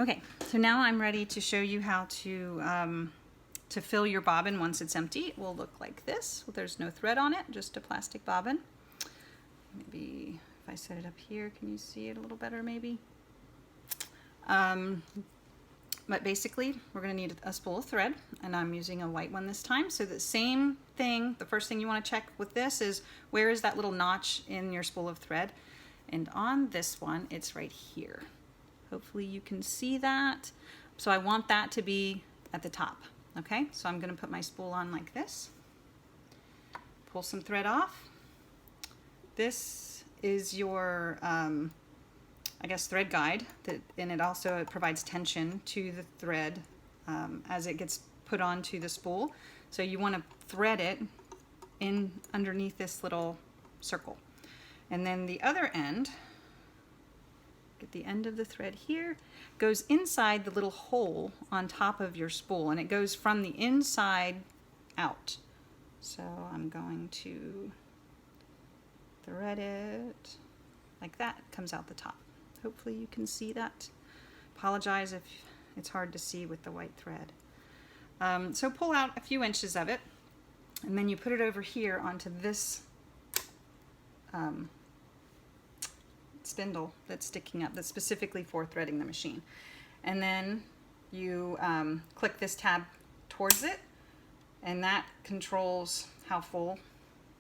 Okay, so now I'm ready to show you how to fill your bobbin once it's empty. It will look like this. There's no thread on it, just a plastic bobbin. Maybe if I set it up here, can you see it a little better maybe? But basically, we're going to need a spool of thread, and I'm using a white one this time. So the same thing, the first thing you want to check with this is where is that little notch in your spool of thread? And on this one, it's right here. Hopefully you can see that. So I want that to be at the top. Okay, so I'm going to put my spool on like this. Pull some thread off. This is your, I guess, thread guide, and it also provides tension to the thread as it gets put onto the spool. So you want to thread it in underneath this little circle. And then the other end, get the end of the thread here, goes inside the little hole on top of your spool, and it goes from the inside out. So I'm going to thread it like that. It comes out the top. Hopefully you can see that. Apologize if it's hard to see with the white thread. So pull out a few inches of it, and then you put it over here onto this spindle that's sticking up, that's specifically for threading the machine. And then you click this tab towards it, and that controls how full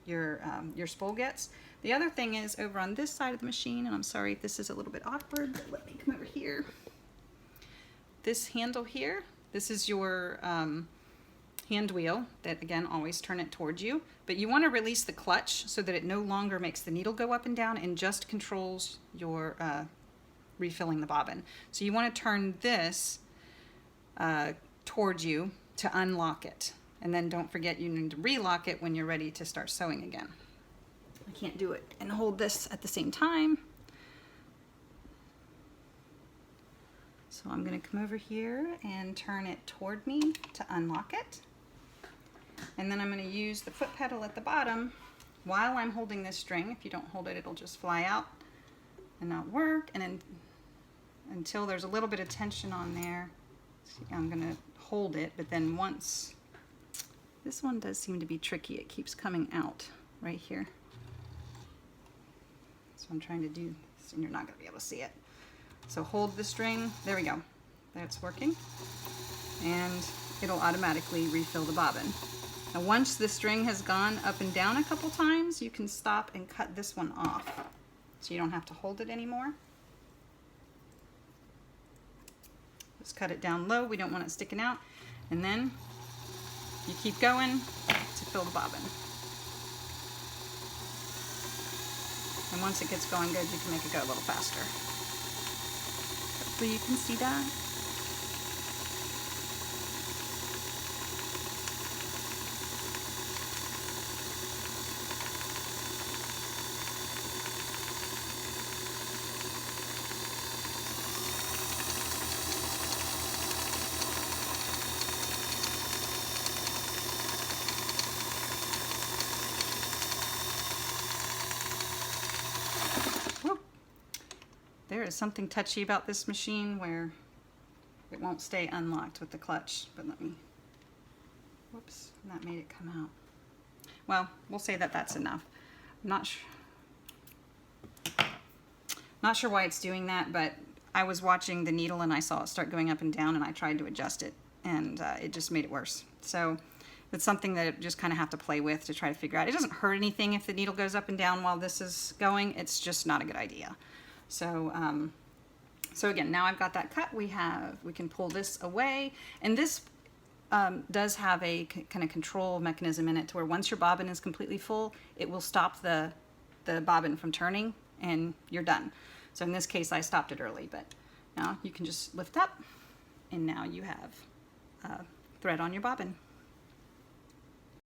your spool gets. The other thing is over on this side of the machine, and I'm sorry if this is a little bit awkward, but let me come over here. This handle here, this is your hand wheel that, again, always turn it towards you, but you want to release the clutch so that it no longer makes the needle go up and down and just controls your refilling the bobbin. So you want to turn this towards you to unlock it, and then don't forget you need to relock it when you're ready to start sewing again. I can't do it and hold this at the same time. So I'm going to come over here and turn it toward me to unlock it. And then I'm going to use the foot pedal at the bottom while I'm holding this string. If you don't hold it, it'll just fly out and not work. And then until there's a little bit of tension on there, see, I'm going to hold it, but then once, this one does seem to be tricky. It keeps coming out right here. So I'm trying to do this, and you're not going to be able to see it. So hold the string, there we go. That's working. And it'll automatically refill the bobbin. Now once the string has gone up and down a couple times, you can stop and cut this one off. So you don't have to hold it anymore. Just cut it down low, we don't want it sticking out. And then you keep going to fill the bobbin. And once it gets going good, you can make it go a little faster. Hopefully you can see that. There is something touchy about this machine where it won't stay unlocked with the clutch, but let me, whoops, that made it come out. Well, we'll say that that's enough. I'm not sure why it's doing that, but I was watching the needle and I saw it start going up and down, and I tried to adjust it, and it just made it worse. So it's something that you just kind of have to play with to try to figure out. It doesn't hurt anything if the needle goes up and down while this is going. It's just not a good idea. So, so again, now I've got that cut. We can pull this away, and this does have a kind of control mechanism in it to where once your bobbin is completely full, it will stop the bobbin from turning, and you're done. So in this case, I stopped it early, but now you can just lift up, and now you have thread on your bobbin.